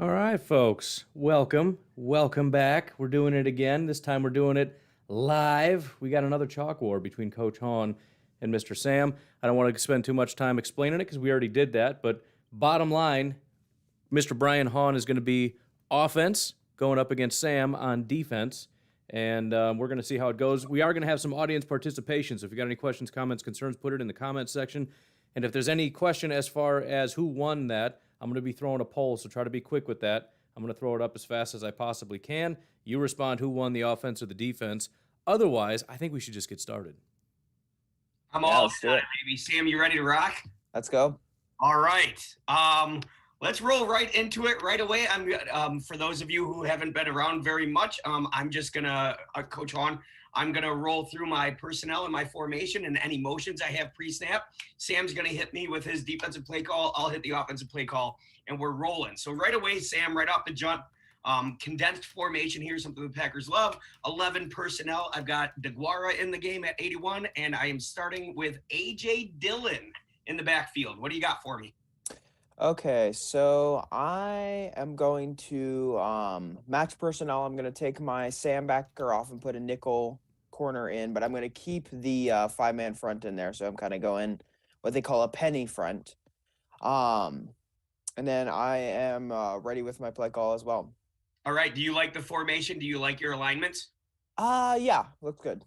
All right, folks. Welcome back. We're doing it again. This time we're doing it live. We got another chalk war between Coach Hahn and Mr. Sam. I don't want to spend too much time explaining it because we already did that. But bottom line, Mr. Brian Hahn is going to be offense going up against Sam on defense. And we're going to see how it goes. We are going to have some audience participation. So if you got any questions, comments, concerns, put it in the comments section. And if there's any question as far as who won that, I'm going to be throwing a poll, so try to be quick with that. I'm going to throw it up as fast as I possibly can. You respond who won the offense or the defense. Otherwise, I think we should just get started. I'm Yeah, all let's do in on it. it, baby. Sam, you ready to rock? Let's go. All right. Let's roll right into it right away. I'm for those of you who haven't been around very much, I'm just gonna Coach Hahn. I'm gonna roll through my personnel and my formation and any motions I have pre-snap. Sam's gonna hit me with his defensive play call. I'll hit the offensive play call, and we're rolling. So right away, Sam, right off the jump, condensed formation here, something the Packers love. 11 personnel. I've got DeGuara in the game at 81, and I am starting with A.J. Dillon in the backfield. What do you got for me? Okay, so I am going to match personnel. I'm going to take my Sam backer off and put a nickel corner in, but I'm going to keep the five-man front in there. So I'm kind of going what they call a penny front. And then I am ready with my play call as well. All right. Do you like the formation? Do you like your alignments? Yeah, looks good.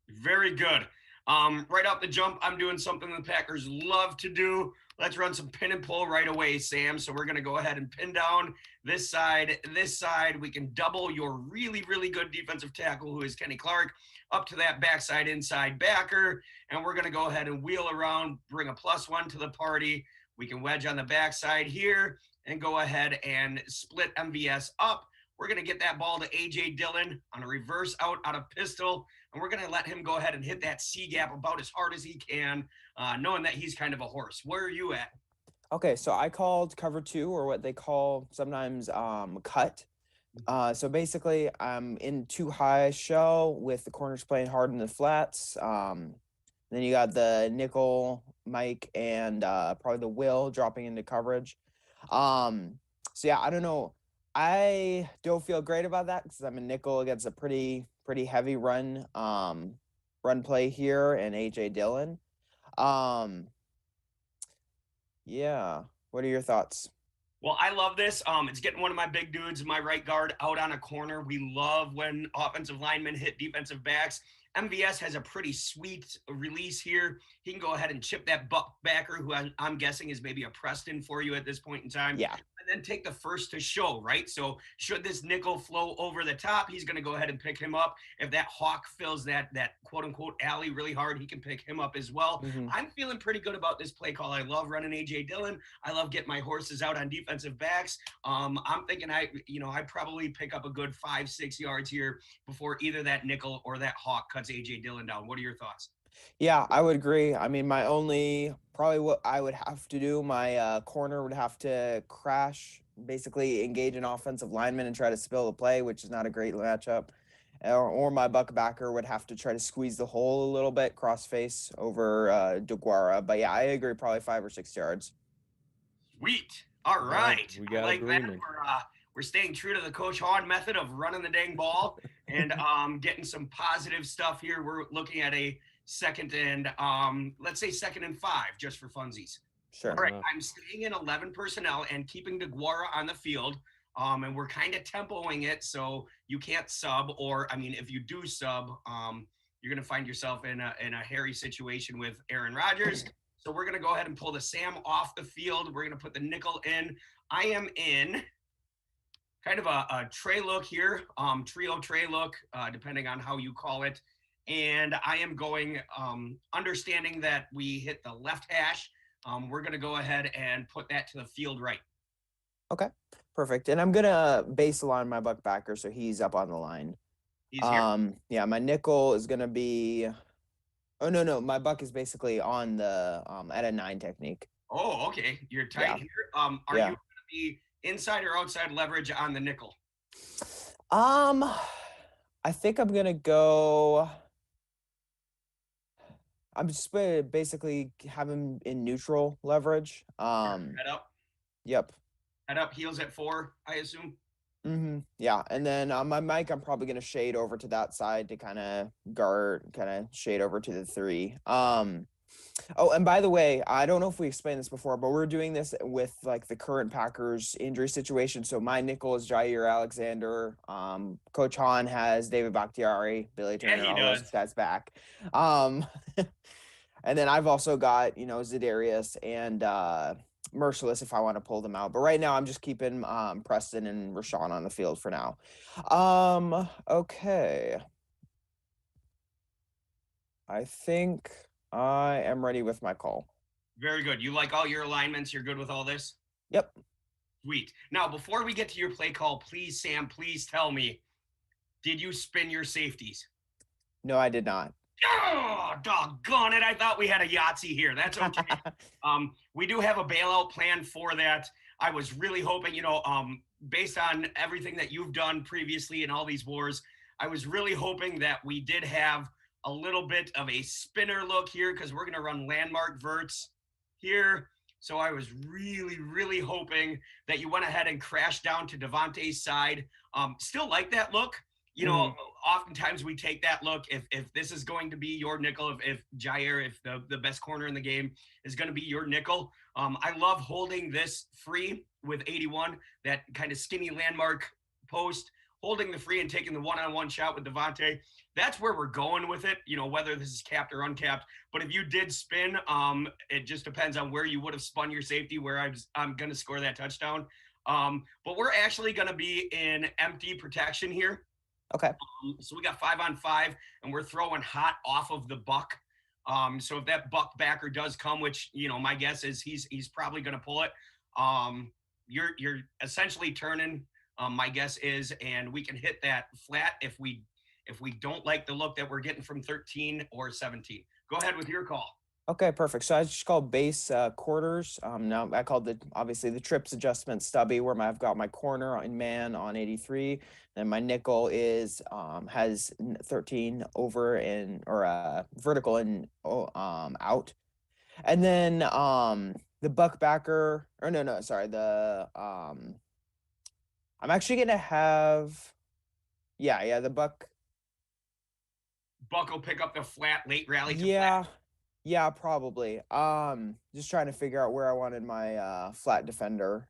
Very good. Right off the jump, I'm doing something the Packers love to do. Let's run some pin and pull right away, Sam. So we're going to go ahead and pin down this side, this side. We can double your really, really good defensive tackle, who is Kenny Clark, up to that backside inside backer. And we're going to go ahead and wheel around, bring a +1 to the party. We can wedge on the backside here and go ahead and split MVS up. We're going to get that ball to A.J. Dillon on a reverse out of pistol, and we're going to let him go ahead and hit that C-gap about as hard as he can, knowing that he's kind of a horse. Where are you at? Okay, so I called cover 2, or what they call sometimes cut. So basically, I'm in too high shell with the corners playing hard in the flats. Then you got the nickel, Mike, and probably the Will dropping into coverage. So yeah, I don't know. I don't feel great about that because I'm a nickel against a pretty heavy run play here and AJ Dillon. Yeah. What are your thoughts? Well, I love this. It's getting one of my big dudes, my right guard, out on a corner. We love when offensive linemen hit defensive backs. MVS has a pretty sweet release here. He can go ahead and chip that backer, who I'm guessing is maybe a Preston for you at this point in time. Yeah. And then take the first to show, right? So should this nickel flow over the top, he's going to go ahead and pick him up. If that hawk fills that quote unquote alley really hard, he can pick him up as well. Mm-hmm. I'm feeling pretty good about this play call. I love running A.J. Dillon. I love getting my horses out on defensive backs. I'm thinking I probably pick up a good 5-6 yards here before either that nickel or that hawk cuts A.J. Dillon down. What are your thoughts? Yeah, I would agree. I mean, probably what I would have to do, my corner would have to crash, basically engage an offensive lineman and try to spill the play, which is not a great matchup. Or my buckbacker would have to try to squeeze the hole a little bit, cross face over DeGuara. But yeah, I agree, probably 5 or 6 yards. Sweet. All right. We got I like agreement. that. We're staying true to the Coach Hahn method of running the dang ball and getting some positive stuff here. We're looking at a second and let's say 2nd and 5 just for funsies. Sure. All right, I'm staying in 11 personnel and keeping DeGuara on the field. And we're kind of tempoing it, so you can't sub, or I mean, if you do sub, you're going to find yourself in a hairy situation with Aaron Rodgers. So we're going to go ahead and pull the Sam off the field. We're going to put the nickel in. I am in kind of a tray look here, trio tray look, depending on how you call it. And I am going, understanding that we hit the left hash. We're going to go ahead and put that to the field right. Okay, perfect. And I'm gonna baseline my buckbacker so he's up on the line. He's here. Yeah, my nickel is gonna be. Oh no, my buck is basically on the at a 9 technique. Oh, okay. You're tight Yeah. here. Are you going to be inside or outside leverage on the nickel? I think I'm gonna go. I'm just gonna basically have him in neutral leverage. Head up. Yep. Head up, heels at 4, I assume. Yeah, and then on my mic, I'm probably gonna shade over to that side to kind of shade over to the 3. Oh, and by the way, I don't know if we explained this before, but we're doing this with like the current Packers injury situation. So my nickel is Jair Alexander. Coach Han has David Bakhtiari, Billy Yeah, Turner, he all those does. guys back. Um, and then I've also got, Zedarius and Merciless if I want to pull them out. But right now I'm just keeping Preston and Rashawn on the field for now. Okay. I think I am ready with my call. Very good. You like all your alignments? You're good with all this? Yep. Sweet. Now, before we get to your play call, please, Sam, please tell me, did you spin your safeties? No, I did not. Oh, doggone it. I thought we had a Yahtzee here. That's okay. We do have a bailout plan for that. I was really hoping, based on everything that you've done previously in all these wars, I was really hoping that we did have a little bit of a spinner look here because we're going to run landmark verts here. So I was really, really hoping that you went ahead and crashed down to Devontae's side. Still like that look. Oftentimes we take that look. If this is going to be your nickel, if Jair, if the best corner in the game is going to be your nickel, I love holding this free with 81, that kind of skinny landmark post, holding the free and taking the one-on-one shot with Devontae. That's where we're going with it, whether this is capped or uncapped. But if you did spin, it just depends on where you would have spun your safety, where I'm going to score that touchdown. But we're actually going to be in empty protection here. Okay. So we got 5-on-5, and we're throwing hot off of the buck. So if that buck backer does come, which my guess is he's probably going to pull it. You're essentially turning. My guess is, and we can hit that flat if we don't like the look that we're getting from 13 or 17. Go ahead with your call. Okay, perfect. So I just called base quarters. Now I called obviously the trips adjustment stubby where I've got my corner in man on 83. Then my nickel is has 13 over or vertical and out. And then the buck backer, or no, sorry, I'm actually gonna have the buck. Buck will pick up the flat late rally to Yeah. flat. Yeah, probably. Just trying to figure out where I wanted my flat defenders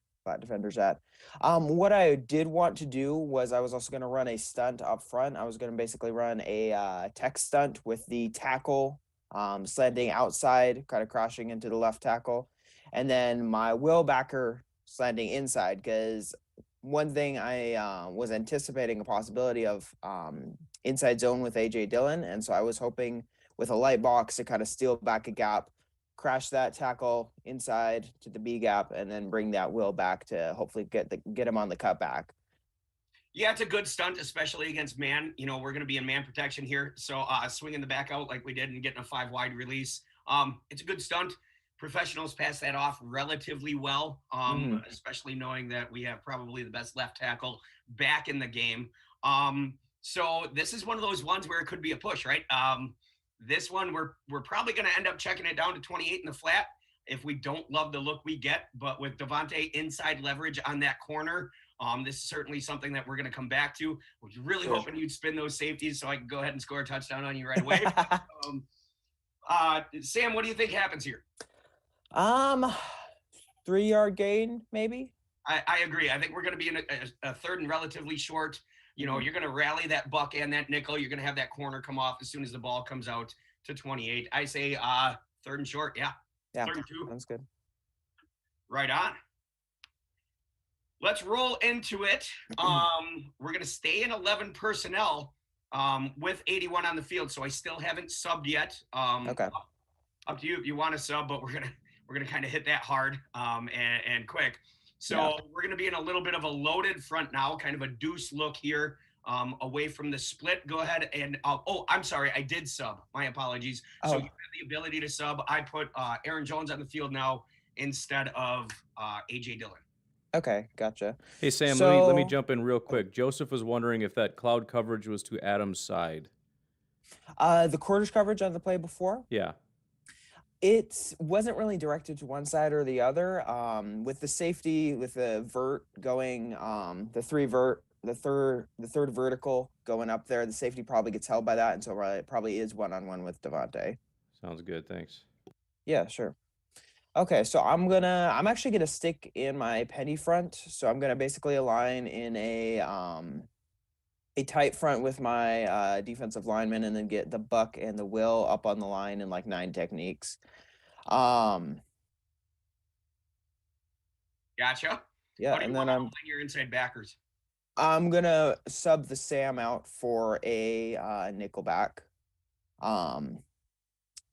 at. What I did want to do was I was also going to run a stunt up front. I was going to basically run a tech stunt with the tackle slanting outside, kind of crashing into the left tackle, and then my will backer slanting inside. Because one thing I was anticipating a possibility of inside zone with AJ Dillon, and so I was hoping with a light box to kind of steal back a gap, crash that tackle inside to the B gap, and then bring that will back to hopefully get him on the cutback. Yeah, it's a good stunt, especially against man. We're going to be in man protection here. So swinging the back out like we did and getting a 5-wide release. It's a good stunt. Professionals pass that off relatively well, especially knowing that we have probably the best left tackle back in the game. So this is one of those ones where it could be a push, right? This one, we're probably going to end up checking it down to 28 in the flat if we don't love the look we get. But with Devontae inside leverage on that corner, this is certainly something that we're going to come back to. I was really hoping you'd spin those safeties so I can go ahead and score a touchdown on you right away. Sam, what do you think happens here? 3-yard gain, maybe. I agree. I think we're going to be in a third and relatively short. You're going to rally that buck and that nickel. You're going to have that corner come off as soon as the ball comes out to 28. I say third and short. Yeah. Third and 2. Sounds good. Right on. Let's roll into it. We're going to stay in 11 personnel with 81 on the field. So I still haven't subbed yet. Okay. Up to you if you want to sub, but we're gonna kind of hit that hard and quick. So we're gonna be in a little bit of a loaded front now, kind of a deuce look here, away from the split. Go ahead and I'm sorry, I did sub. My apologies. So you have the ability to sub. I put Aaron Jones on the field now instead of AJ Dillon. Okay, gotcha. Hey Sam, let me jump in real quick. Joseph was wondering if that cloud coverage was to Adam's side. The quarters coverage on the play before. Yeah. It wasn't really directed to one side or the other. With the safety, with the vert going, the third vertical going up there, the safety probably gets held by that, and so it probably is one-on-one with Devontae. Sounds good. Thanks. Yeah, sure. Okay, so I'm actually gonna stick in my penny front. So I'm gonna basically align in a tight front with my defensive lineman, and then get the Buck and the Will up on the line in like 9 techniques. Um, Gotcha. yeah, How do you and want then to align your inside backers? I'm gonna sub the Sam out for a nickelback. Um,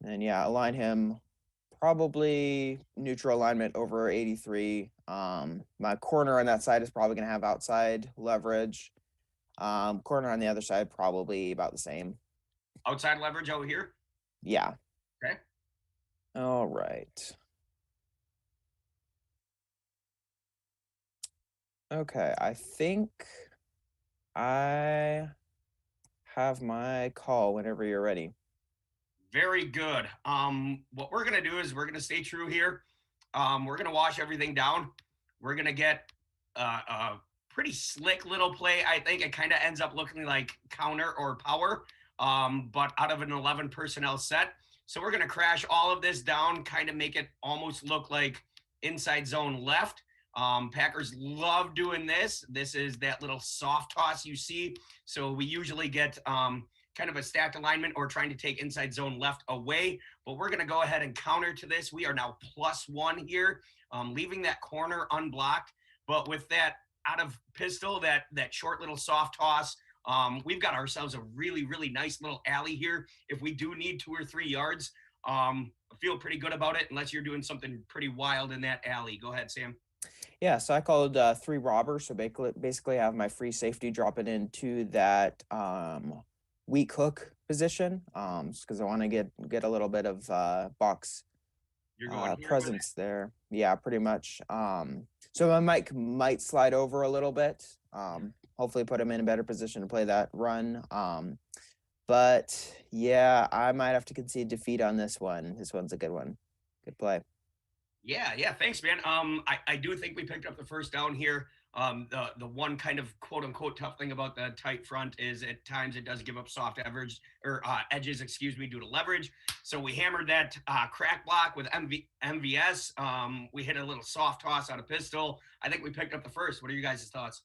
and yeah, align him probably neutral alignment over 83. My corner on that side is probably gonna have outside leverage. Corner on the other side probably about the same. Outside leverage over here. Yeah. Okay. All right. Okay, I think I have my call whenever you're ready. Very good. What we're gonna do is we're gonna stay true here. We're gonna wash everything down. We're gonna get a pretty slick little play. I think it kind of ends up looking like counter or power, but out of an 11 personnel set. So we're gonna crash all of this down, kind of make it almost look like inside zone left. Packers love doing this. This is that little soft toss you see. So we usually get kind of a stacked alignment or trying to take inside zone left away. But we're going to go ahead and counter to this. We are now +1 here, leaving that corner unblocked. But with that out of pistol, that short little soft toss, we've got ourselves a really, really nice little alley here. If we do need 2 or 3 yards, I feel pretty good about it unless you're doing something pretty wild in that alley. Go ahead, Sam. Yeah, so I called 3 robbers. So basically, I have my free safety dropping into that weak hook position. Because I want to get a little bit of box You're going here with it. presence there. Yeah, pretty much. So my might slide over a little bit. Hopefully, put him in a better position to play that run. But yeah, I might have to concede defeat on this one. This one's a good one. Good play. Yeah, thanks, man. I do think we picked up the first down here. The one kind of quote unquote tough thing about the tight front is at times it does give up soft average or edges, excuse me, due to leverage. So we hammered that crack block with MVS. We hit a little soft toss out of pistol. I think we picked up the first. What are you guys' thoughts?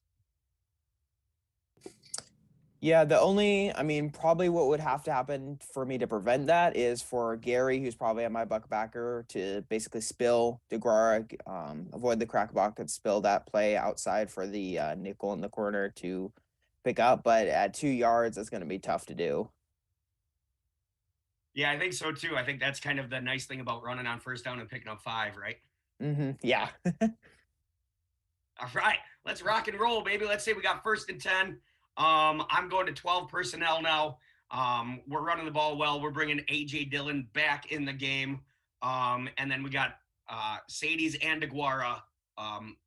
Yeah, I mean, probably what would have to happen for me to prevent that is for Gary, who's probably at my buck backer, to basically spill DeGuara, avoid the crack block and spill that play outside for the nickel in the corner to pick up. But at 2 yards, it's going to be tough to do. Yeah, I think so too. I think that's kind of the nice thing about running on first down and picking up 5, right? Yeah. All right, let's rock and roll, baby. Let's say we got 1st and 10. I'm going to 12 personnel now. We're running the ball well. We're bringing AJ Dillon back in the game. And then we got Sadies and DeGuara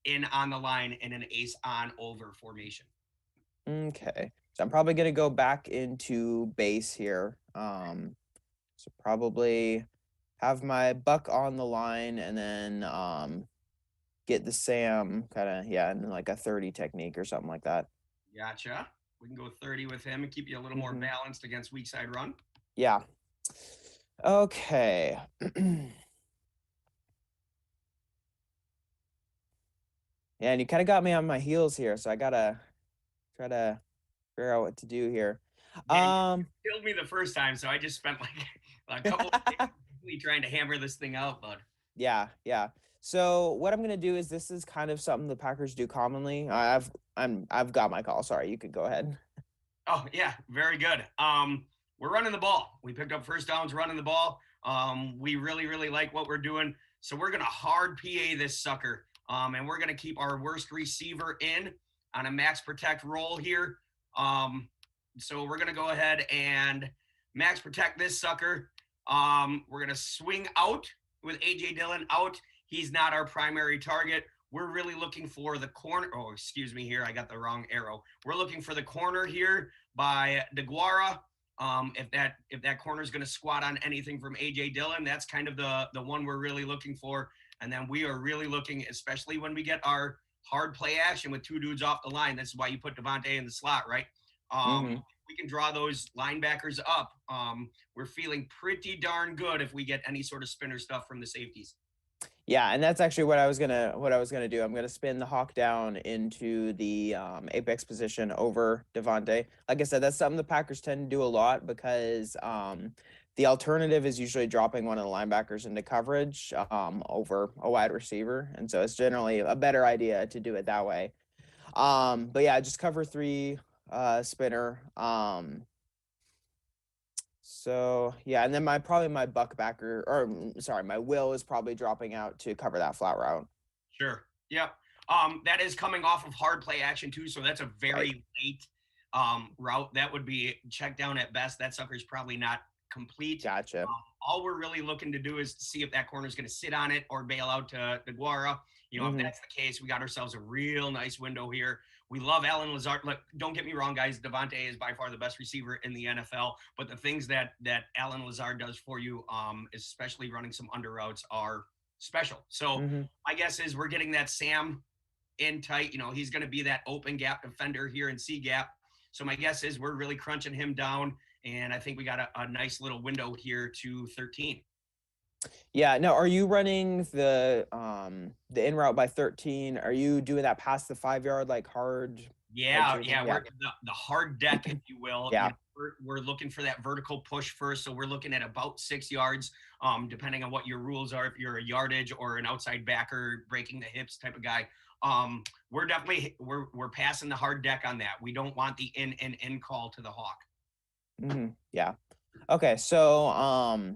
in on the line in an ace on over formation. Okay. So I'm probably going to go back into base here. So probably have my buck on the line and then get the Sam kind of, yeah, in like a 30 technique or something like that. Gotcha. We can go 30 with him and keep you a little more balanced against weak side run. Yeah. Okay. Yeah, and you kind of got me on my heels here, so I gotta try to figure out what to do here. Yeah, you killed me the first time, so I just spent like a couple of days trying to hammer this thing out, bud. Yeah. So what I'm gonna do is this is kind of something the Packers do commonly. I've got my call. Sorry, you could go ahead. Oh yeah, very good. We're running the ball. We picked up first downs running the ball. We really, really like what we're doing. So we're gonna hard PA this sucker. And we're gonna keep our worst receiver in on a max protect roll here. So we're gonna go ahead and max protect this sucker. We're gonna swing out with AJ Dillon out. He's not our primary target. We're really looking for the corner. Oh, excuse me here. I got the wrong arrow. We're looking for the corner here by DeGuara. If that corner is going to squat on anything from AJ Dillon, that's kind of the one we're really looking for. And then we are really looking, especially when we get our hard play action with two dudes off the line. This is why you put Devontae in the slot, right? We can draw those linebackers up. We're feeling pretty darn good if we get any sort of spinner stuff from the safeties. Yeah, and that's actually what I was gonna do. I'm gonna spin the hawk down into the apex position over Devontae. Like I said, that's something the Packers tend to do a lot because the alternative is usually dropping one of the linebackers into coverage over a wide receiver, and so it's generally a better idea to do it that way. But yeah, just cover three spinner. So yeah, and then my buckbacker, or sorry, my will is probably dropping out to cover that flat route. Sure. Yep. That is coming off of hard play action too, so that's a very late route. That would be check down at best. That sucker's probably not complete. Gotcha. All we're really looking to do is to see if that corner is going to sit on it or bail out to Guara. If that's the case, we got ourselves a real nice window here. We love Allen Lazard. Look, don't get me wrong, guys. Devontae is by far the best receiver in the NFL. But the things that Allen Lazard does for you, especially running some under routes, are special. So my guess is we're getting that Sam in tight. He's going to be that open gap defender here in C gap. So my guess is we're really crunching him down. And I think we got a nice little window here to 13. Yeah, no, are you running the in route by 13? Are you doing that past the 5 yard like hard? Yeah. We're the hard deck, if you will. Yeah. We're looking for that vertical push first. So we're looking at about 6 yards, depending on what your rules are. If you're a yardage or an outside backer, breaking the hips type of guy. We're definitely we're passing the hard deck on that. We don't want the in call to the hawk. Yeah. Okay. So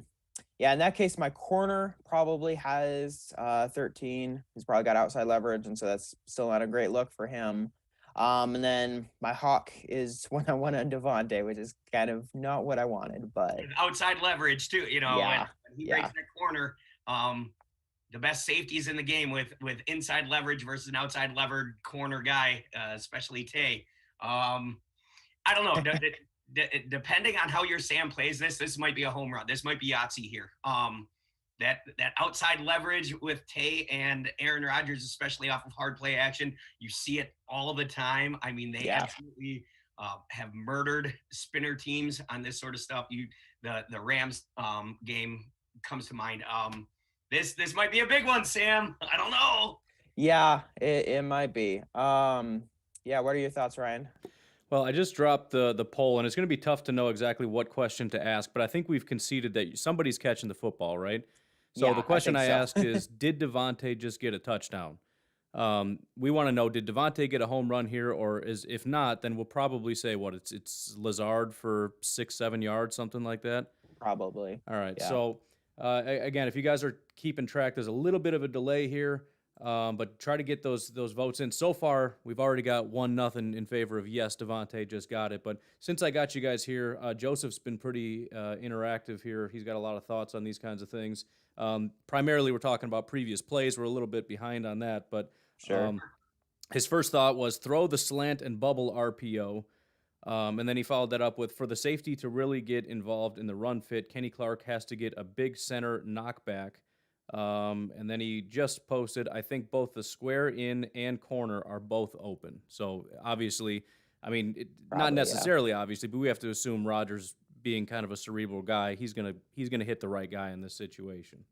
yeah, in that case, my corner probably has 13. He's probably got outside leverage, and so that's still not a great look for him. And then my hawk is when I went on Devontae, which is kind of not what I wanted, but with outside leverage too. When he breaks that corner, the best safeties in the game with inside leverage versus an outside levered corner guy, especially Tay. I don't know. Depending on how your Sam plays this might be a home run. This might be Yahtzee here. That outside leverage with Tay and Aaron Rodgers, especially off of hard play action, you see it all the time. I mean, they absolutely have murdered spinner teams on this sort of stuff. The Rams game comes to mind. This might be a big one, Sam. I don't know. Yeah, it might be. Yeah, what are your thoughts, Ryan? Well, I just dropped the poll, and it's going to be tough to know exactly what question to ask, but I think we've conceded that somebody's catching the football, right? So the question I asked is, did Devontae just get a touchdown? We want to know, did Devontae get a home run here, or if not, then we'll probably say it's Lazard for 6-7 yards, something like that. Probably. All right. Yeah. So again, if you guys are keeping track, there's a little bit of a delay here. But try to get those votes in. So far, we've already got 1-0 in favor of yes, Devontae just got it. But since I got you guys here, Joseph's been pretty interactive here. He's got a lot of thoughts on these kinds of things. Primarily, we're talking about previous plays. We're a little bit behind on that, but sure. His first thought was throw the slant and bubble RPO. And then he followed that up with, for the safety to really get involved in the run fit, Kenny Clark has to get a big center knockback. And then he just posted, I think both the square in and corner are both open. So obviously, I mean, not necessarily obviously, but we have to assume Rodgers, being kind of a cerebral guy, he's gonna hit the right guy in this situation.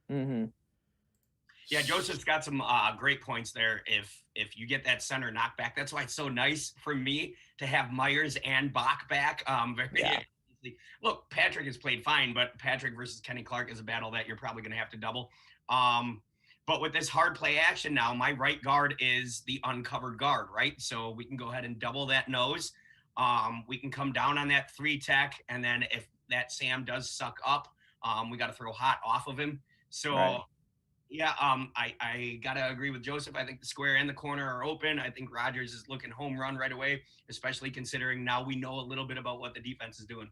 Yeah, Joseph's got some great points there. If you get that center knockback, that's why it's so nice for me to have Myers and Bach back. Look, Patrick has played fine, but Patrick versus Kenny Clark is a battle that you're probably going to have to double. But with this hard play action now, my right guard is the uncovered guard, right? So we can go ahead and double that nose. We can come down on that 3 tech, and then if that Sam does suck up, we got to throw hot off of him. So, yeah, I got to agree with Joseph. I think the square and the corner are open. I think Rodgers is looking home run right away, especially considering now we know a little bit about what the defense is doing.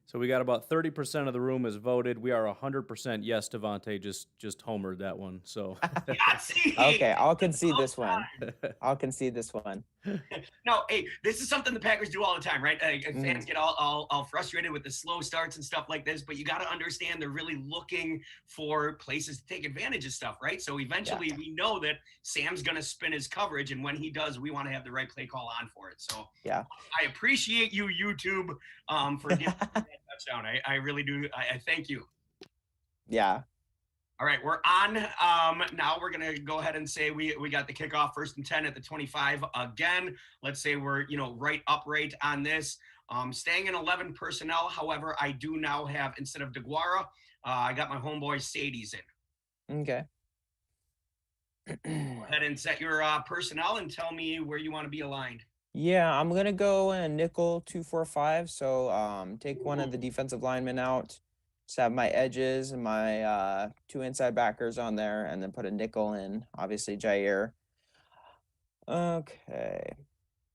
So we got about 30% of the room has voted. We are 100% yes, Devontae just homered that one. So okay, I'll concede this one. No, hey, this is something the Packers do all the time, right? Fans get all frustrated with the slow starts and stuff like this, but you got to understand they're really looking for places to take advantage of stuff, right? So eventually we know that Sam's going to spin his coverage, and when he does, we want to have the right play call on for it. So Yeah. I appreciate you, YouTube, for giving me that touchdown. I really do. I thank you. Yeah. All right, we're on. Now we're gonna go ahead and say we got the kickoff 1st and 10 at the 25 again. Let's say we're right upright on this. Staying in 11 personnel. However, I do now have, instead of DeGuara, I got my homeboy Sadies in. Okay. Go ahead and set your personnel and tell me where you want to be aligned. Yeah, I'm gonna go in a nickel 2-4-5. So take one of the Ooh. defensive linemen out. Just have my edges and my two inside backers on there, and then put a nickel in, obviously Jair. Okay.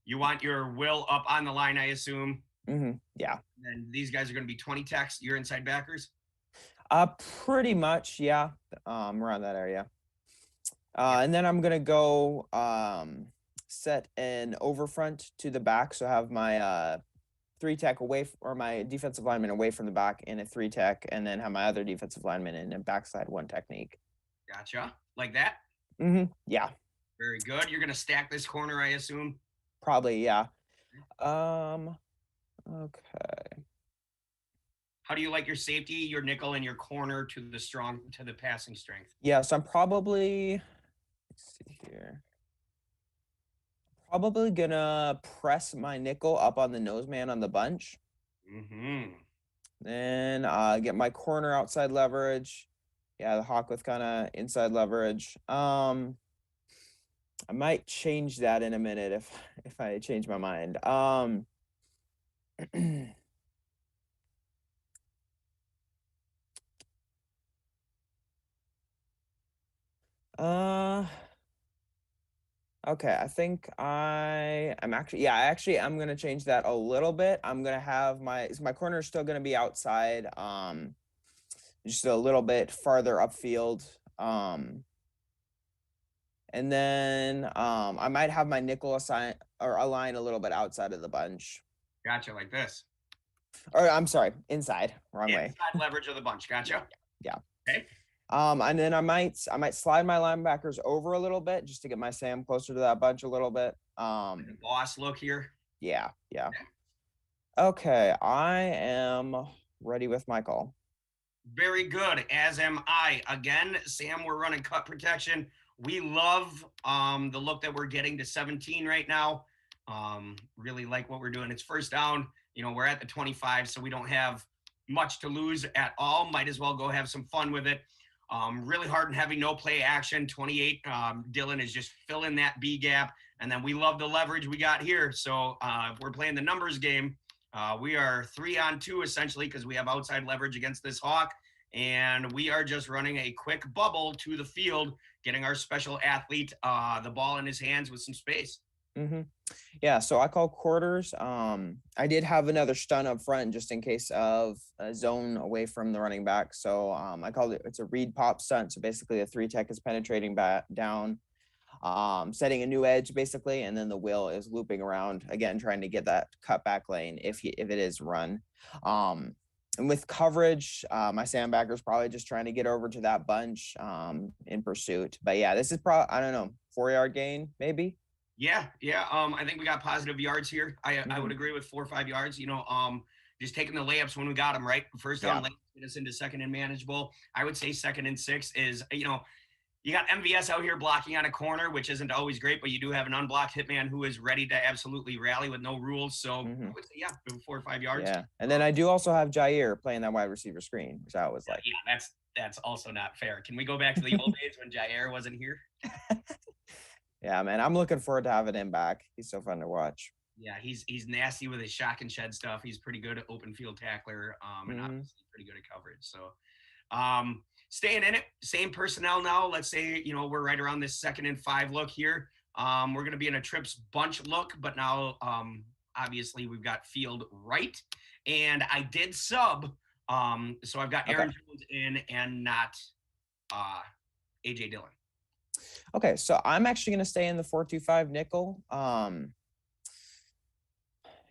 You want your Will up on the line, I assume. Yeah. And these guys are going to be 20 techs, your inside backers. Pretty much, yeah. Around that area. And then I'm gonna go set an overfront to the back. So have my 3 tech away or my defensive lineman away from the back in a 3 tech, and then have my other defensive lineman in a backside 1 technique. Gotcha. Like that. Yeah. Very good. You're going to stack this corner, I assume. Probably, yeah. Okay. How do you like your safety, your nickel, and your corner to the passing strength? Yeah, so I'm probably, let's see here. Probably gonna press my nickel up on the nose man on the bunch. Mm-hmm. Then get my corner outside leverage. Yeah, the hawk with kind of inside leverage. I might change that in a minute if I change my mind. Okay, I think I'm actually, yeah, I'm gonna change that a little bit. I'm gonna have my corner is still gonna be outside, just a little bit farther upfield. And then I might have my nickel assign or align a little bit outside of the bunch. Gotcha, like this. Or I'm sorry, inside, wrong way. Inside leverage of the bunch. Gotcha. Yeah. Okay. And then I might slide my linebackers over a little bit just to get my Sam closer to that bunch a little bit. The boss look here. Yeah. Okay, I am ready with my call. Very good, as am I. Again, Sam, we're running cut protection. We love the look that we're getting to 17 right now. Really like what we're doing. It's first down. We're at the 25, so we don't have much to lose at all. Might as well go have some fun with it. Really hard and heavy, no play action. 28, Dylan is just filling that B gap. And then we love the leverage we got here. So if we're playing the numbers game, we are 3-on-2 essentially because we have outside leverage against this hawk. And we are just running a quick bubble to the field, getting our special athlete the ball in his hands with some space. Yeah, so I call quarters. I did have another stun up front just in case of a zone away from the running back. So I called it's a read pop stunt. So basically a 3 tech is penetrating back down, setting a new edge basically, and then the will is looping around again, trying to get that cut back lane if it is run. And with coverage, my sandbagger's probably just trying to get over to that bunch in pursuit. But yeah, this is probably, I don't know, 4-yard gain maybe. Yeah. I think we got positive yards here. I would agree with 4 or 5 yards. Just taking the layups when we got them, right? First down, layups get us into 2nd and manageable. I would say 2nd and 6 is, you got MVS out here blocking on a corner, which isn't always great, but you do have an unblocked hitman who is ready to absolutely rally with no rules. So I would say, 4 or 5 yards. Yeah, and then I do also have Jair playing that wide receiver screen, which I was like, yeah, that's also not fair. Can we go back to the old days when Jair wasn't here? Yeah, man, I'm looking forward to having him back. He's so fun to watch. Yeah, he's nasty with his shock and shed stuff. He's pretty good at open field tackler, and obviously pretty good at coverage. So, staying in it, same personnel now. Let's say we're right around this 2nd and 5 look here. We're going to be in a trips bunch look, but now obviously we've got field right, and I did sub. So I've got Aaron Jones in and not AJ Dillon. Okay, so I'm actually going to stay in the 4-2-5 nickel.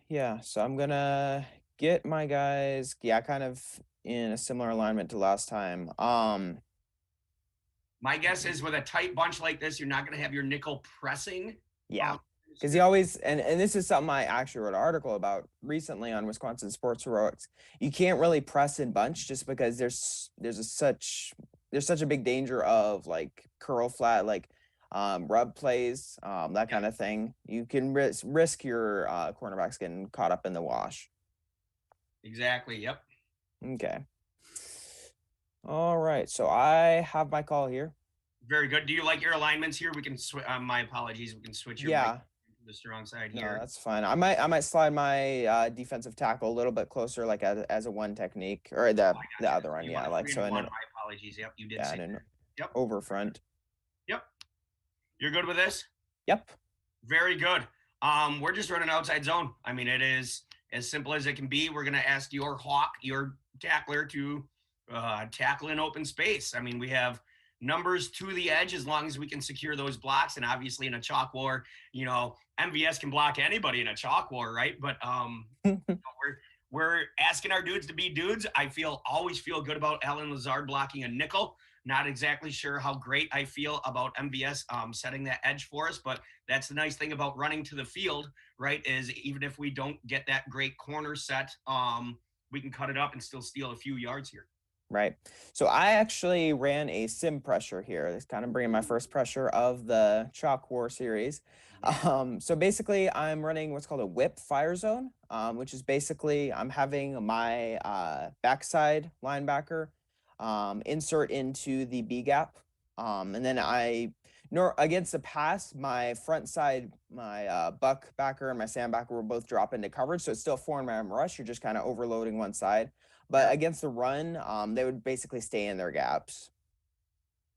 Yeah, so I'm going to get my guys, yeah, kind of in a similar alignment to last time. My guess is with a tight bunch like this, you're not going to have your nickel pressing. Yeah, Um, because he always, and this is something I actually wrote an article about recently on Wisconsin Sports Heroics. You can't really press in bunch just because there's such a big danger of like curl flat, like rub plays, that yeah, kind of thing. You can risk your cornerbacks getting caught up in the wash. exactly. Yep. Okay. All right. So I have my call here. Very good. Do you like your alignments here? We can switch. My apologies. We can switch your mic Yeah. to the strong side No, here. that's fine. I might slide my defensive tackle a little bit closer, like as a one technique, or Oh, the I gotcha. other So one. you Yeah, want a like 3 so and in 1. an My apologies. Yep, you did yeah say in an that. Yep. over front. Yep. You're good with this? Yep. Very good. We're just running outside zone. I mean, it is as simple as it can be. We're going to ask your hawk, your tackler, to tackle in open space. I mean, we have numbers to the edge as long as we can secure those blocks. And obviously, in a chalk war, MVS can block anybody in a chalk war, right? But we're asking our dudes to be dudes. I always feel good about Alan Lazard blocking a nickel. Not exactly sure how great I feel about MVS setting that edge for us, but that's the nice thing about running to the field, right? Is even if we don't get that great corner set, we can cut it up and still steal a few yards here. Right. So I actually ran a sim pressure here. It's kind of bringing my first pressure of the Chalk War series. So basically, I'm running what's called a whip fire zone, which is basically I'm having my backside linebacker insert into the B gap, and then against the pass, my front side, my buck backer and my sandbacker will both drop into coverage. So it's still a 4-man rush. You're just kind of overloading one side. But Sure. against the run, they would basically stay in their gaps.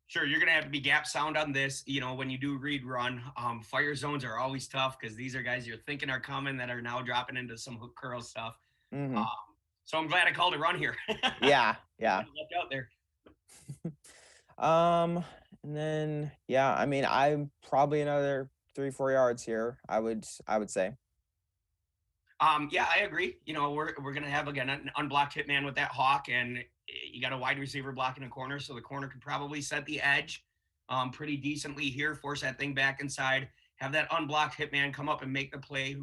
Sure, you're gonna have to be gap sound on this. When you do read run, fire zones are always tough because these are guys you're thinking are coming that are now dropping into some hook curl stuff. Mm-hmm. Um, so I'm glad I called a run here. Yeah, yeah. Left out there. And then yeah, I mean, I'm probably another 3-4 yards here. I would say. Yeah, I agree. We're gonna have again an unblocked hitman with that hawk, and you got a wide receiver blocking a corner, so the corner could probably set the edge pretty decently here, force that thing back inside, have that unblocked hitman come up and make the play.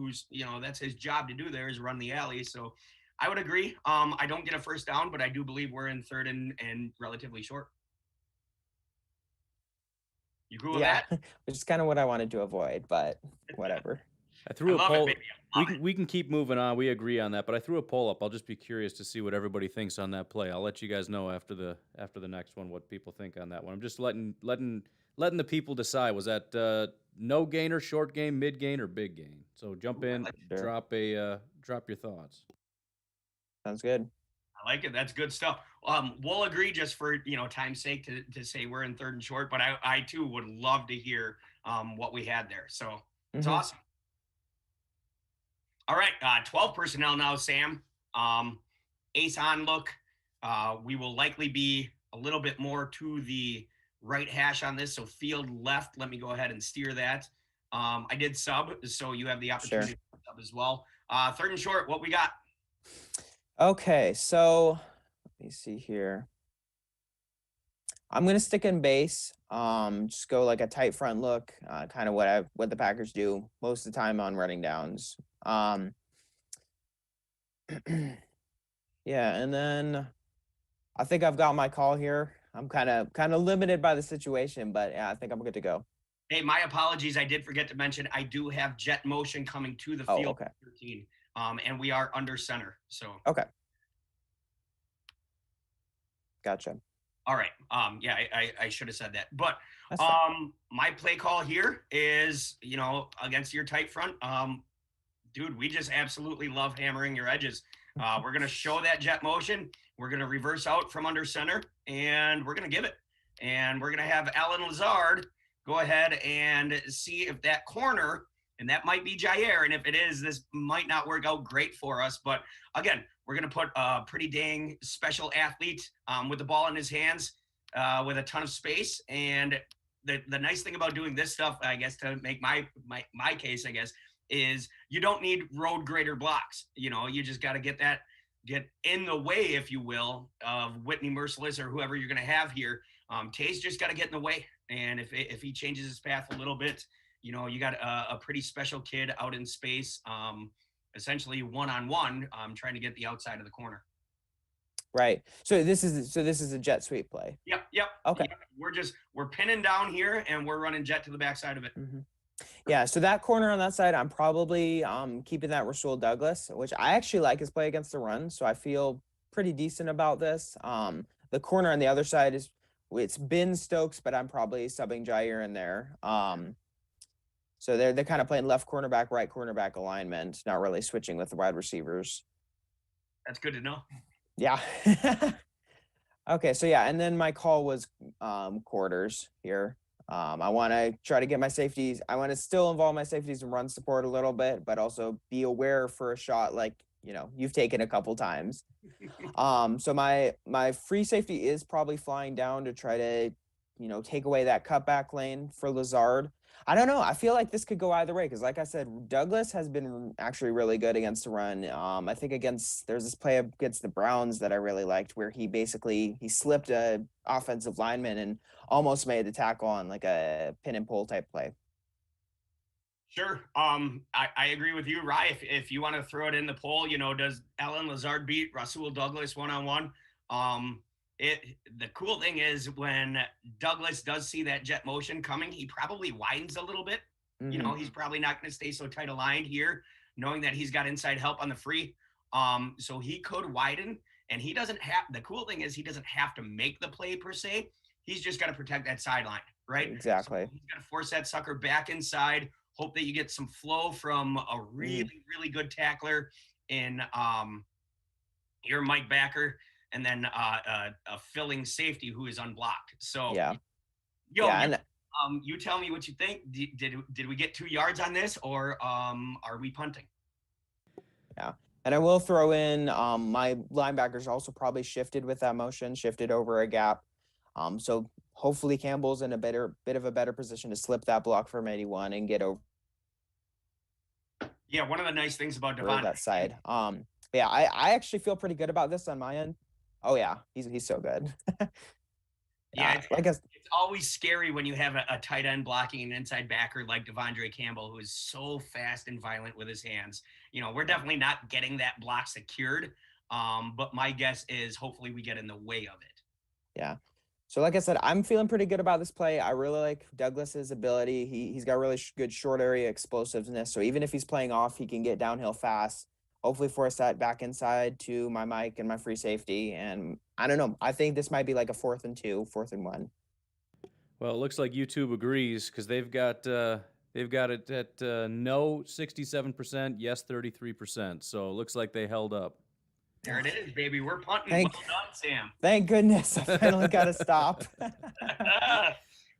That's his job to do there is run the alley. So I would agree. I don't get a first down, but I do believe we're in third and relatively short. You cool with Yeah, that? which is kind of what I wanted to avoid, but whatever. I threw a love it, poll. baby. I love We can keep moving on. We agree on that, but I threw a poll up. I'll just be curious to see what everybody thinks on that play. I'll let you guys know after the next one what people think on that one. I'm just letting the people decide. Was that no gainer, short game, mid gain, or big gain? So jump in, Sure. drop your thoughts. Sounds good. I like it. That's good stuff. We'll agree just for time's sake to say we're in third and short, but I too would love to hear what we had there. So it's Mhm. awesome. All right, 12 personnel now, Sam. Ace on look. We will likely be a little bit more to the right hash on this, so field left. Let me go ahead and steer that. I did sub, so you have the opportunity to sub as well. Third and short, what we got? Okay, so let me see here. I'm gonna stick in base. Just go like a tight front look, kind of what the Packers do most of the time on running downs. Yeah, and then I think I've got my call here. I'm kind of limited by the situation, but yeah, I think I'm good to go. Hey, my apologies. I did forget to mention I do have jet motion coming to the Oh, field. okay. 13, and we are under center. So Okay. Gotcha. all right. Yeah, I should have said that. But That's fine. my play call here is, against your tight front. Dude, we just absolutely love hammering your edges. We're gonna show that jet motion. We're gonna reverse out from under center, and we're gonna give it. And we're gonna have Alan Lazard go ahead and see if that corner, and that might be Jair, and if it is, this might not work out great for us. But again, we're gonna put a pretty dang special athlete with the ball in his hands with a ton of space, and the nice thing about doing this stuff, I guess, to make my case, I guess, is you don't need road grader blocks. You just got to get in the way, if you will, of Whitney Merciless or whoever you're going to have here. Tay's just got to get in the way, and if he changes his path a little bit, you got a pretty special kid out in space, essentially one-on-one, trying to get the outside of the corner. Right. So this is a jet sweep play. Yep. Okay. Yep. We're pinning down here and we're running jet to the backside of it. Mm-hmm. Yeah, so that corner on that side, I'm probably keeping that Rasul Douglas, which I actually like his play against the run, so I feel pretty decent about this. The corner on the other side it's been Stokes, but I'm probably subbing Jair in there. So they're kind of playing left cornerback, right cornerback alignment, not really switching with the wide receivers. That's good to know. Yeah. Okay, so yeah, and then my call was quarters here. I want to try to get my safeties. I want to still involve my safeties in run support a little bit, but also be aware for a shot like you've taken a couple times. So my free safety is probably flying down to try to take away that cutback lane for Lazard. I don't know. I feel like this could go either way because, like I said, Douglas has been actually really good against the run. I think there's this play against the Browns that I really liked where he slipped a offensive lineman and almost made the tackle on like a pin and pull type play. Sure. I agree with you, Rye. If you want to throw it in the poll, does Alan Lazard beat Rasul Douglas one-on-one? The cool thing is when Douglas does see that jet motion coming, he probably widens a little bit. Mm-hmm. He's probably not going to stay so tight aligned here, knowing that he's got inside help on the free. So he could widen, and the cool thing is he doesn't have to make the play per se. He's just got to protect that sideline, right? Exactly. So he's got to force that sucker back inside, hope that you get some flow from a really, really good tackler in your Mike Backer, and then a filling safety who is unblocked. So you tell me what you think. Did we get 2 yards on this, or are we punting? Yeah. And I will throw in my linebackers also probably shifted with that motion, shifted over a gap. So hopefully Campbell's in a bit of a better position to slip that block from 81 and get over. Yeah, one of the nice things about Devon that side. Yeah, I actually feel pretty good about this on my end. Oh yeah, he's so good. Yeah, it's always scary when you have a tight end blocking an inside backer like Devondre Campbell, who is so fast and violent with his hands. We're definitely not getting that block secured, but my guess is hopefully we get in the way of it. Yeah. So like I said, I'm feeling pretty good about this play. I really like Douglas's ability. He's got really good short area explosiveness. So even if he's playing off, he can get downhill fast. Hopefully force that back inside to my Mike and my free safety. And I don't know. I think this might be like a 4th and 2, 4th and 1. Well, it looks like YouTube agrees because they've got it at no 67%, yes 33%. So it looks like they held up. There it is, baby. We're punting. Well done, Sam. Thank goodness. I finally got to stop.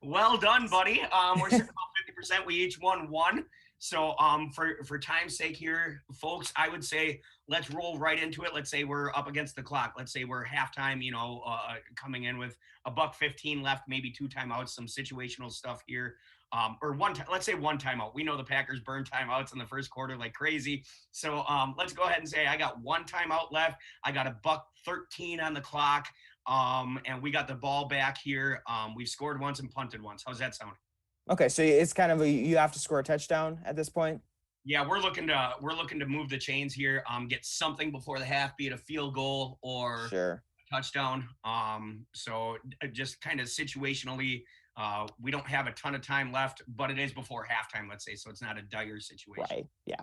Well done, buddy. We're sitting about 50%. We each won 1. So for time's sake here, folks, I would say let's roll right into it. Let's say we're up against the clock. Let's say we're halftime, coming in with $1:15 left, maybe 2 timeouts, some situational stuff here. Or let's say 1 timeout. We know the Packers burn timeouts in the first quarter like crazy. So let's go ahead and say I got 1 timeout left. I got $1:13 on the clock. And we got the ball back here. We've scored once and punted once. How's that sound? Okay, so it's kind of you have to score a touchdown at this point. Yeah, we're looking to move the chains here. Get something before the half, be it a field goal or a touchdown. So just kind of situationally, we don't have a ton of time left, but it is before halftime, let's say, so it's not a dire situation. Right. Yeah.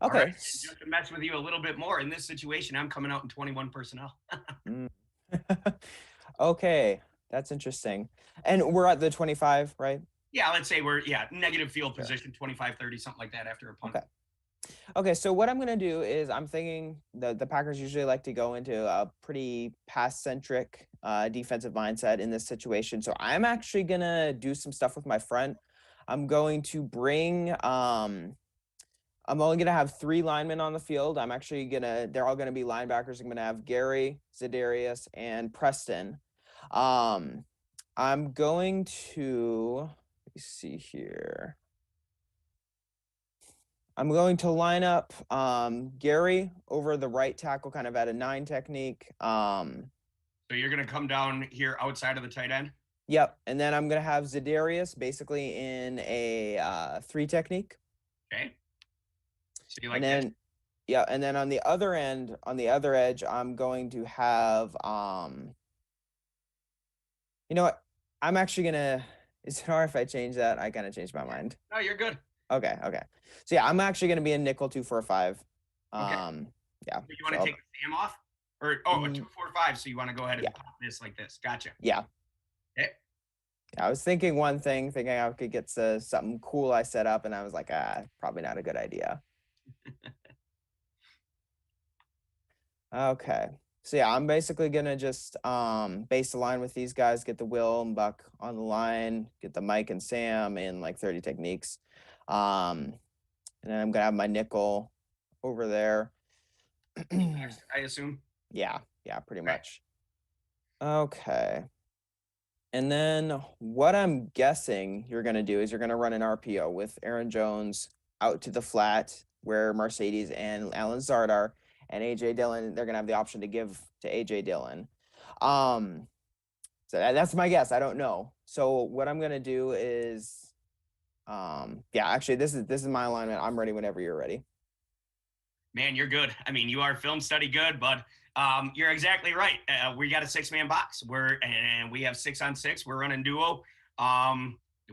Okay. Right. Just to mess with you a little bit more in this situation, I'm coming out in 21 personnel. Okay, that's interesting. And we're at the 25, right? Yeah, let's say we're negative field position, 25-30, something like that after a punt. Okay, so what I'm going to do is I'm thinking the Packers usually like to go into a pretty pass-centric defensive mindset in this situation. So I'm actually going to do some stuff with my front. I'm going to bring I'm only going to have 3 linemen on the field. They're all going to be linebackers. I'm going to have Gary, Za'Darius, and Preston. I'm I'm going to, let me see here. I'm going to line up Gary over the right tackle, kind of at a 9 technique. So you're going to come down here outside of the tight end? Yep. And then I'm going to have Zadarius basically in a 3 technique. Okay. So you And like that? then, yeah. And then on the other end, on the other edge, I'm going to have, you know what? I'm actually going to, is it all right if I change that? I kind of changed my mind. No, you're good. Okay. Okay. So yeah, I'm actually going to be in nickel 2-4-5. Okay. Yeah. So you want to So take the Sam off? Or, a Ye- 2-4-5. So you want to go ahead and yeah. pop this like this. Gotcha. Yeah. Okay. I was thinking one thing, thinking I could get something cool I set up, and I was like, probably not a good idea. Okay. So yeah, I'm basically gonna just base the line with these guys, get the Will and Buck on the line, get the Mike and Sam in like 30 techniques. And then I'm gonna have my nickel over there. I assume. Yeah, pretty Okay. much. Okay. And then what I'm guessing you're going to do is you're going to run an RPO with Aaron Jones out to the flat where Mercedes and Alan Zard are, and AJ Dillon, they're going to have the option to give to AJ Dillon. So that's my guess. I don't know. So what I'm going to do is, yeah, actually, this is my alignment. I'm ready whenever you're ready. Man, you're good. I mean, you are film study good, but you're exactly right. We got a 6-man box. And we have 6-on-6. We're running duo.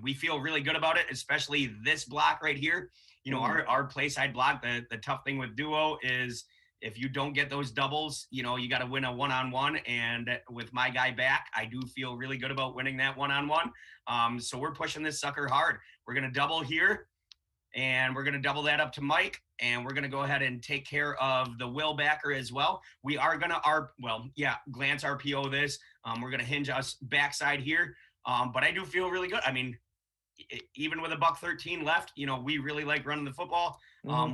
We feel really good about it, especially this block right here. You know, our play side block. The tough thing with duo is if you don't get those doubles, you know, you got to win a 1-on-1. And with my guy back, I do feel really good about winning that 1-on-1. So we're pushing this sucker hard. We're gonna double here. And we're going to double that up to Mike, and we're going to go ahead and take care of the Will backer as well. We are going to, glance RPO this. We're going to hinge us backside here. But I do feel really good. I mean, even with a $113 left, you know, we really like running the football.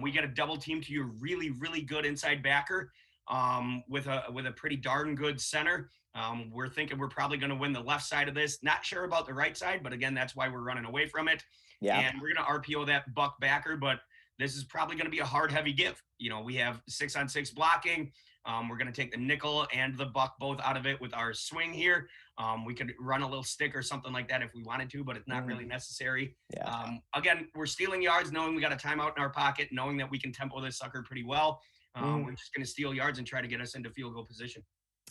We get a double team to your really, really good inside backer with a pretty darn good center. We're thinking we're probably going to win the left side of this. Not sure about the right side, but again, that's why we're running away from it. Yeah. And we're going to RPO that Buck backer, but this is probably going to be a hard, heavy give. You know, we have 6-on-6 blocking. We're going to take the nickel and the Buck both out of it with our swing here. We could run a little stick or something like that if we wanted to, but it's not really necessary. Yeah. Again, we're stealing yards, knowing we got a timeout in our pocket, knowing that we can tempo this sucker pretty well. We're just going to steal yards and try to get us into field goal position.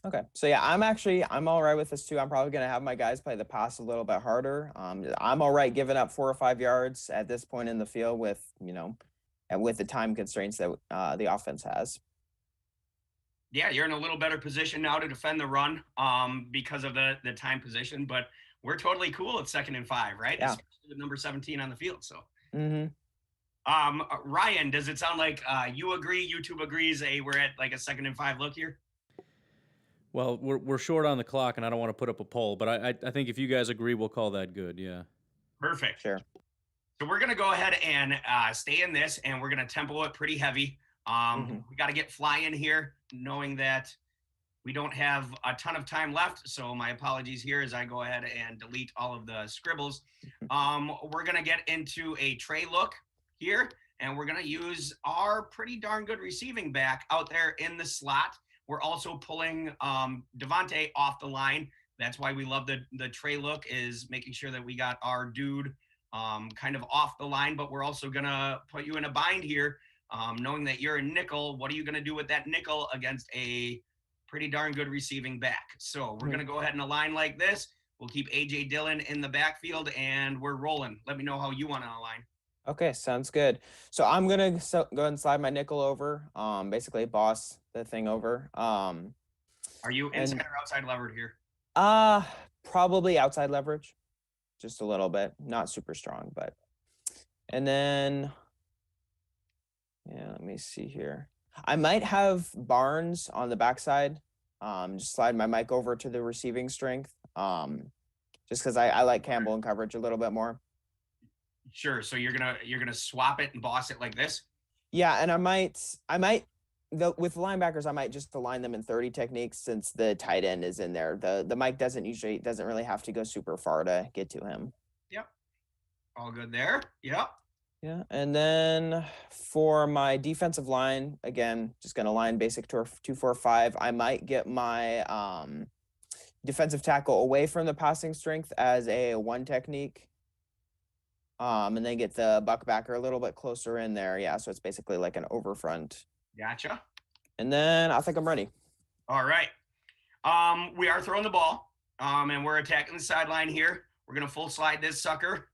Okay. So yeah, I'm all right with this too. I'm probably going to have my guys play the pass a little bit harder. I'm all right giving up 4 or 5 yards at this point in the field with, you know, and with the time constraints that the offense has. Yeah, you're in a little better position now to defend the run because of the time position, but we're totally cool at 2nd and 5, right? Yeah. Especially with number 17 on the field. So, Mm-hmm. Ryan, does it sound like you agree, YouTube agrees, we're at like a 2nd and 5 look here? Well, we're short on the clock, and I don't want to put up a poll, but I think if you guys agree, we'll call that good. Yeah. Perfect. Sure. So we're gonna go ahead and stay in this, and we're gonna tempo it pretty heavy. We got to get flying here, knowing that we don't have a ton of time left. So my apologies here as I go ahead and delete all of the scribbles. We're gonna get into a tray look here, and we're gonna use our pretty darn good receiving back out there in the slot. We're also pulling Devontae off the line. That's why we love the tray look, is making sure that we got our dude kind of off the line, but we're also going to put you in a bind here, knowing that you're a nickel. What are you going to do with that nickel against a pretty darn good receiving back? So we're going to go ahead and align like this. We'll keep AJ Dillon in the backfield, and we're rolling. Let me know how you want to align. Okay, sounds good. So I'm gonna go ahead and slide my nickel over, basically boss the thing over. Are you inside or outside levered here? Probably outside leverage, just a little bit, not super strong, but. And then, yeah, let me see here. I might have Barnes on the backside. Just slide my mic over to the receiving strength. Just because I like Campbell in coverage a little bit more. Sure. So you're gonna swap it and boss it like this? Yeah, and I might with linebackers, I might just align them in 30 techniques since the tight end is in there. The Mike doesn't really have to go super far to get to him. Yep. All good there. Yep. Yeah, and then for my defensive line, again, just gonna line basic 2-4-5. I might get my defensive tackle away from the passing strength as a one technique. And then get the buck backer a little bit closer in there. Yeah, so it's basically like an over front. Gotcha. And then I think I'm ready. All right. We are throwing the ball. And we're attacking the sideline here. We're gonna full slide this sucker.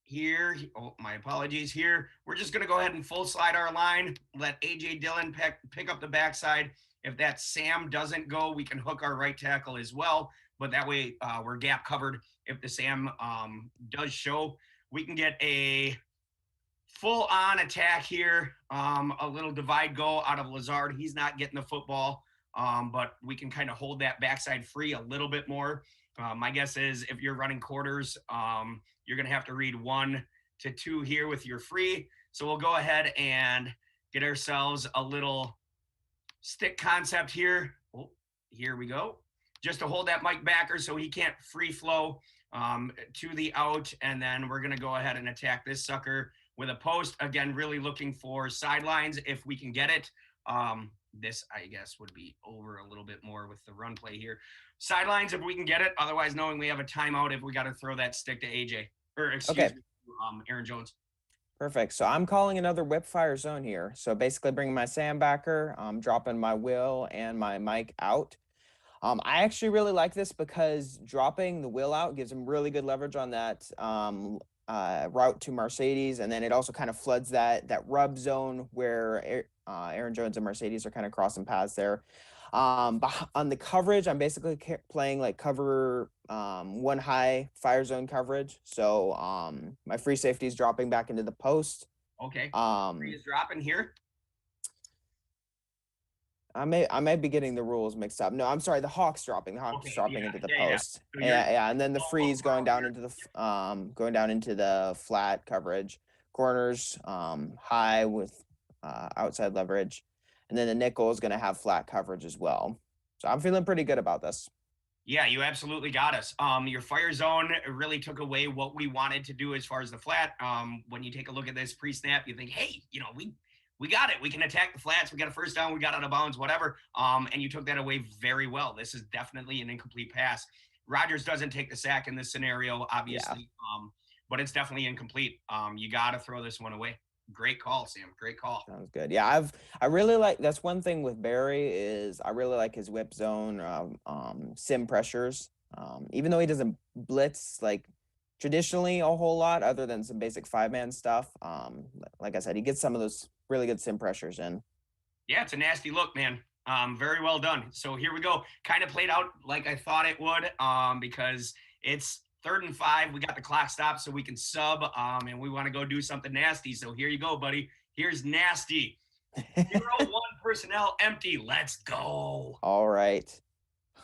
Here, oh, my apologies. Here, we're just gonna go ahead and full slide our line. Let AJ Dillon pick up the backside. If that Sam doesn't go, we can hook our right tackle as well. But that way, we're gap covered. If the Sam does show, we can get a full on attack here. A little divide go out of Lazard. He's not getting the football, but we can kind of hold that backside free a little bit more. My guess is if you're running quarters, you're going to have to read 1 to 2 here with your free. So we'll go ahead and get ourselves a little stick concept here. Oh, here we go. Just to hold that Mike backer so he can't free flow to the out. And then we're going to go ahead and attack this sucker with a post. Again, really looking for sidelines if we can get it. This, I guess, would be over a little bit more with the run play here. Sidelines if we can get it. Otherwise, knowing we have a timeout if we got to throw that stick to AJ. Or, excuse me, Aaron Jones. Perfect. So I'm calling another whip fire zone here. So basically bringing my Sam backer, dropping my Will and my Mike out. I actually really like this because dropping the Will out gives him really good leverage on that route to Mercedes, and then it also kind of floods that rub zone where Aaron Jones and Mercedes are kind of crossing paths there. On the coverage, I'm basically playing like cover one high fire zone coverage. So my free safety is dropping back into the post. Okay. Free is dropping here. I may be getting the rules mixed up. No, I'm sorry. The Hawk's dropping. The Hawk's dropping into the post. Yeah. And then the freeze going down into the flat coverage. Corners high with outside leverage, and then the nickel is going to have flat coverage as well. So I'm feeling pretty good about this. Yeah, you absolutely got us. Your fire zone really took away what we wanted to do as far as the flat. When you take a look at this pre-snap, you think, hey, we got it. We can attack the flats. We got a first down. We got out of bounds, whatever. And you took that away very well. This is definitely an incomplete pass. Rodgers doesn't take the sack in this scenario, obviously, but it's definitely incomplete. You got to throw this one away. Great call, Sam. Great call. Sounds good. Yeah, I really like. That's one thing with Barry is I really like his whip zone sim pressures. Even though he doesn't blitz like traditionally a whole lot, other than some basic 5-man stuff. Like I said, he gets some of those really good sim pressures in. Yeah, it's a nasty look, man. Very well done. So here we go. Kind of played out like I thought it would, because it's 3rd and 5. We got the clock stopped so we can sub, and we want to go do something nasty. So here you go, buddy. Here's nasty. 0-1 personnel empty. Let's go. All right.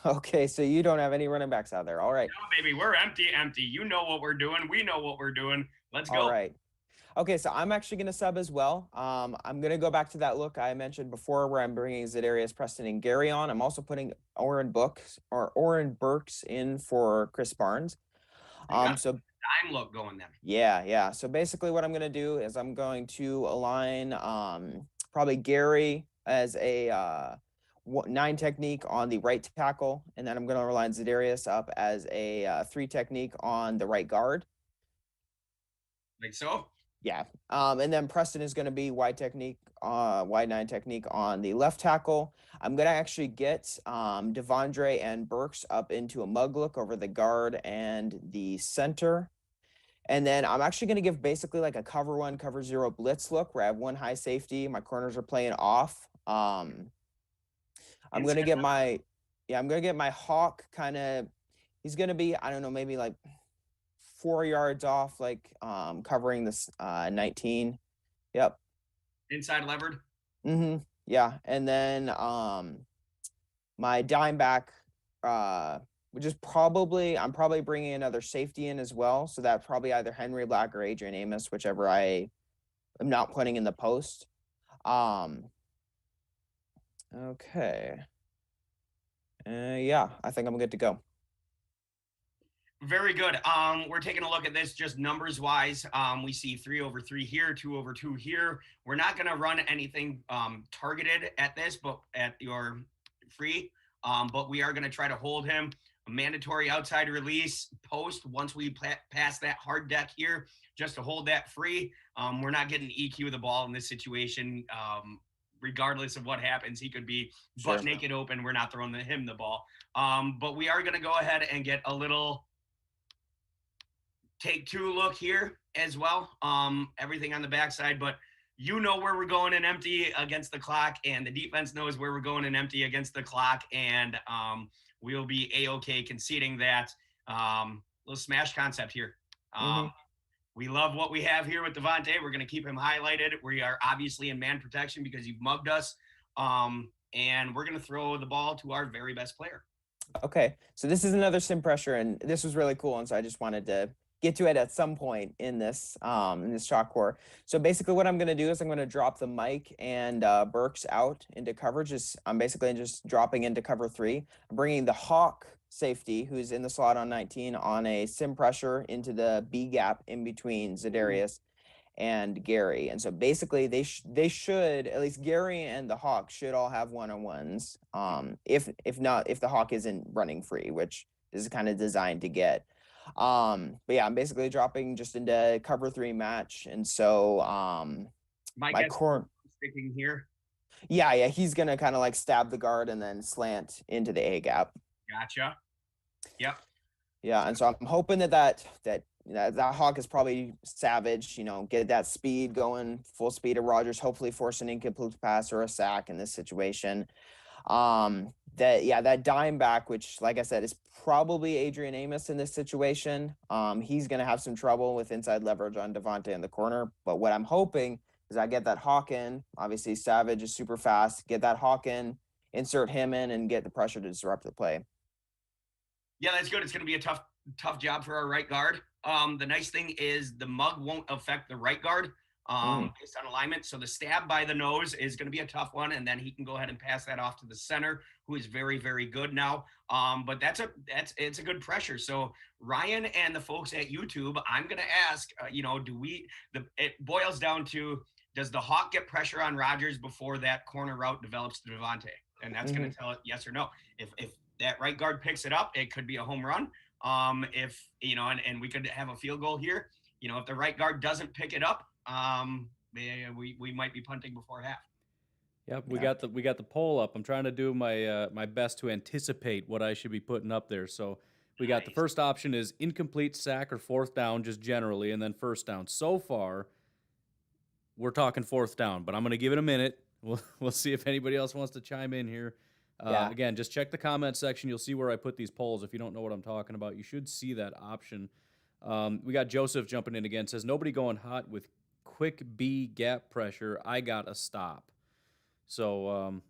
Okay, so you don't have any running backs out there. All right. No, baby, we're empty. You know what we're doing. We know what we're doing. Let's go. All right. Okay, so I'm actually going to sub as well. I'm going to go back to that look I mentioned before where I'm bringing Za'Darius, Preston, and Gary on. I'm also putting Oren Burks in for Chris Barnes. So time look going then. Yeah. So basically what I'm going to do is I'm going to align probably Gary as a 9 technique on the right tackle, and then I'm going to align Za'Darius up as a 3 technique on the right guard. Like so? Yeah. And then Preston is going to be wide 9 technique on the left tackle. I'm going to actually get Devondre and Burks up into a mug look over the guard and the center. And then I'm actually going to give basically like a cover 1, cover 0 blitz look where I have 1 high safety. My corners are playing off. I'm going to get my Hawk kind of, he's going to be, I don't know, maybe like 4 yards off, like covering this 19. Yep. Inside levered. Yeah. And then my dime back, which is I'm probably bringing another safety in as well. So that's probably either Henry Black or Adrian Amos, whichever I am not putting in the post. Okay. Yeah, I think I'm good to go. Very good. We're taking a look at this just numbers wise. We see 3/3 here, 2/2 here. We're not going to run anything targeted at this, but at your free. But we are going to try to hold him. A mandatory outside release post once we pass that hard deck here, just to hold that free. We're not getting EQ the ball in this situation. Regardless of what happens, he could be butt Sure. naked open. We're not throwing him the ball. But we are going to go ahead and get a little take two look here as well. Everything on the backside, but you know where we're going in empty against the clock, and the defense knows where we're going in empty against the clock, and we'll be a-okay conceding that little smash concept here. Mm-hmm. We love what we have here with Devontae. We're going to keep him highlighted. We are obviously in man protection because you've mugged us, and we're going to throw the ball to our very best player. Okay, so this is another sim pressure, and this was really cool, and so I just wanted to get to it at some point in this chalk war. So basically, what I'm going to do is I'm going to drop the Mike and Burks out into coverage. I'm basically just dropping into cover 3. I'm bringing the Hawk safety, who's in the slot on 19, on a sim pressure into the B gap in between Za'Darius and Gary. And so basically they should, at least Gary and the Hawk should all have one-on-ones. If not, if the Hawk isn't running free, which is kind of designed to get. But yeah, I'm basically dropping just into cover 3 match. And so My my guess core sticking here. yeah, he's gonna kind of like stab the guard and then slant into the A gap. Gotcha. Yep. Yeah, and so I'm hoping that Hawk is probably savage, get that speed going, full speed of Rogers, hopefully force an incomplete pass or a sack in this situation. That dime back, which like I said, is probably Adrian Amos in this situation. He's gonna have some trouble with inside leverage on Devontae in the corner. But what I'm hoping is I get that Hawk in. Obviously, Savage is super fast. Get that Hawk in, insert him in, and get the pressure to disrupt the play. Yeah, that's good. It's going to be a tough job for our right guard. The nice thing is the mug won't affect the right guard based on alignment. So the stab by the nose is going to be a tough one, and then he can go ahead and pass that off to the center, who is very, very good now. But it's a good pressure. So Ryan and the folks at YouTube, I'm going to ask, it boils down to, does the Hawk get pressure on Rodgers before that corner route develops to Devontae? And that's going to tell it yes or no. If that right guard picks it up, it could be a home run. If and we could have a field goal here. If the right guard doesn't pick it up, we might be punting before half. Yep, we got the poll up. I'm trying to do my best to anticipate what I should be putting up there. So we got the first option is incomplete sack or fourth down, just generally, and then first down. So far, we're talking fourth down, but I'm going to give it a minute. We'll see if anybody else wants to chime in here. Again, just check the comment section. You'll see where I put these polls. If you don't know what I'm talking about, you should see that option. We got Joseph jumping in again. Says, nobody going hot with quick B gap pressure. I got a stop. So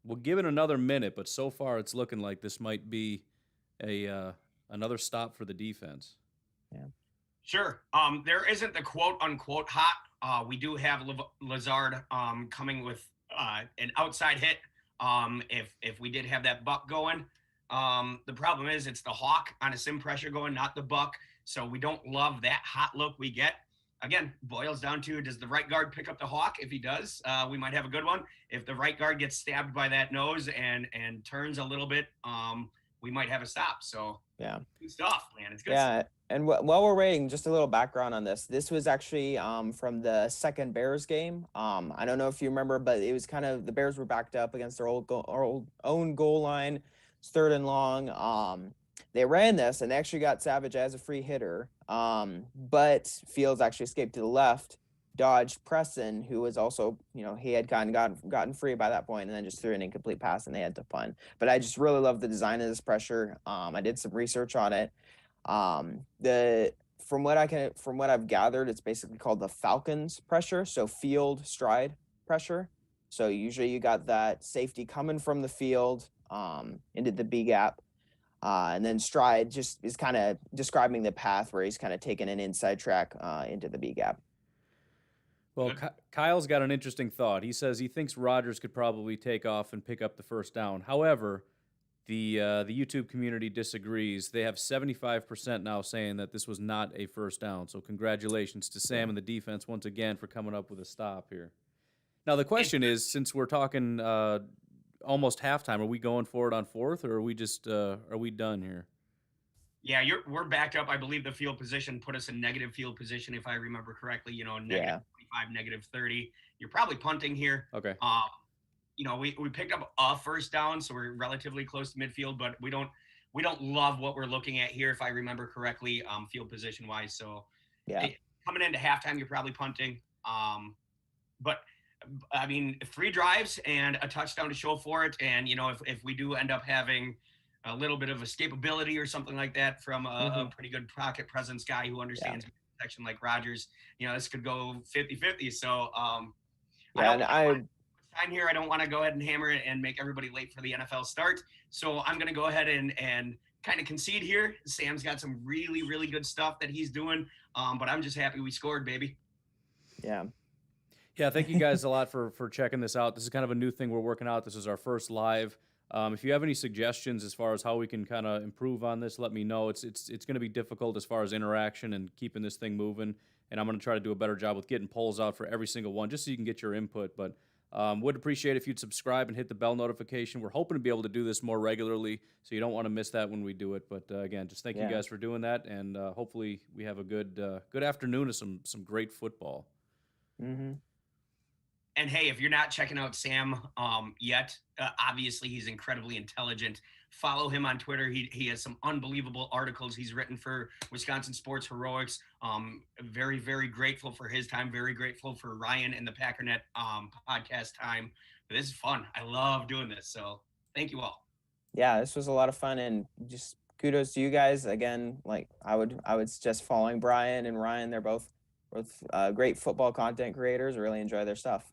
we'll give it another minute, but so far it's looking like this might be another stop for the defense. Yeah. Sure. There isn't the quote unquote hot. We do have Lazard coming with an outside hit. If we did have that buck going, the problem is it's the Hawk on a sim pressure going, not the buck. So we don't love that hot look we get. Again, boils down to, does the right guard pick up the Hawk? If he does, we might have a good one. If the right guard gets stabbed by that nose and turns a little bit, we might have a stop. So yeah, good stuff, man. It's good. Yeah, and while we're waiting, just a little background on this. This was actually from the second Bears game. I don't know if you remember, but it was kind of the Bears were backed up against their own goal line. It's 3rd and long. They ran this and they actually got Savage as a free hitter. But Fields actually escaped to the left, dodged Preston, who was also, he had kind of gotten free by that point, and then just threw an incomplete pass and they had to punt. But I just really love the design of this pressure. I did some research on it. From what I've gathered, it's basically called the Falcons pressure. So field stride pressure. So usually you got that safety coming from the field, into the B gap. And then stride just is kind of describing the path where he's kind of taking an inside track, into the B gap. Well, Good. Kyle's got an interesting thought. He says he thinks Rodgers could probably take off and pick up the first down. However, the YouTube community disagrees. They have 75% now saying that this was not a first down. So congratulations to Sam and the defense once again for coming up with a stop here. Now the question is, since we're talking almost halftime, are we going for it on fourth, or are we just are we done here? Yeah, we're backed up. I believe the field position put us in negative field position, if I remember correctly. Yeah. -25, -30. You're probably punting here. Okay. We picked up a first down, so we're relatively close to midfield, but we don't love what we're looking at here, if I remember correctly, field position wise. So Yeah. coming into halftime, you're probably punting. But I mean, 3 drives and a touchdown to show for it. And if we do end up having a little bit of escapability or something like that from a pretty good pocket presence guy who understands protection like Rodgers, this could go 50-50. So I Yeah, don't and want I time here. I don't want to go ahead and hammer it and make everybody late for the NFL start. So I'm going to go ahead and kind of concede here. Sam's got some really, really good stuff that he's doing. But I'm just happy we scored, baby. yeah. Yeah, thank you guys a lot for checking this out. This is kind of a new thing we're working out. This is our first live. If you have any suggestions as far as how we can kind of improve on this, let me know. It's going to be difficult as far as interaction and keeping this thing moving. And I'm going to try to do a better job with getting polls out for every single one, just so you can get your input. But would appreciate if you'd subscribe and hit the bell notification. We're hoping to be able to do this more regularly, so you don't want to miss that when we do it. But again, just thank you guys for doing that, and hopefully we have a good afternoon of some great football. Mm-hmm. And hey, if you're not checking out Sam yet, obviously he's incredibly intelligent. Follow him on Twitter. He has some unbelievable articles he's written for Wisconsin Sports Heroics. Very, very grateful for his time. Very grateful for Ryan and the Packernet podcast time. But this is fun. I love doing this. So thank you all. Yeah, this was a lot of fun, and just kudos to you guys again. Like I would suggest following Brian and Ryan. They're both great football content creators. I really enjoy their stuff.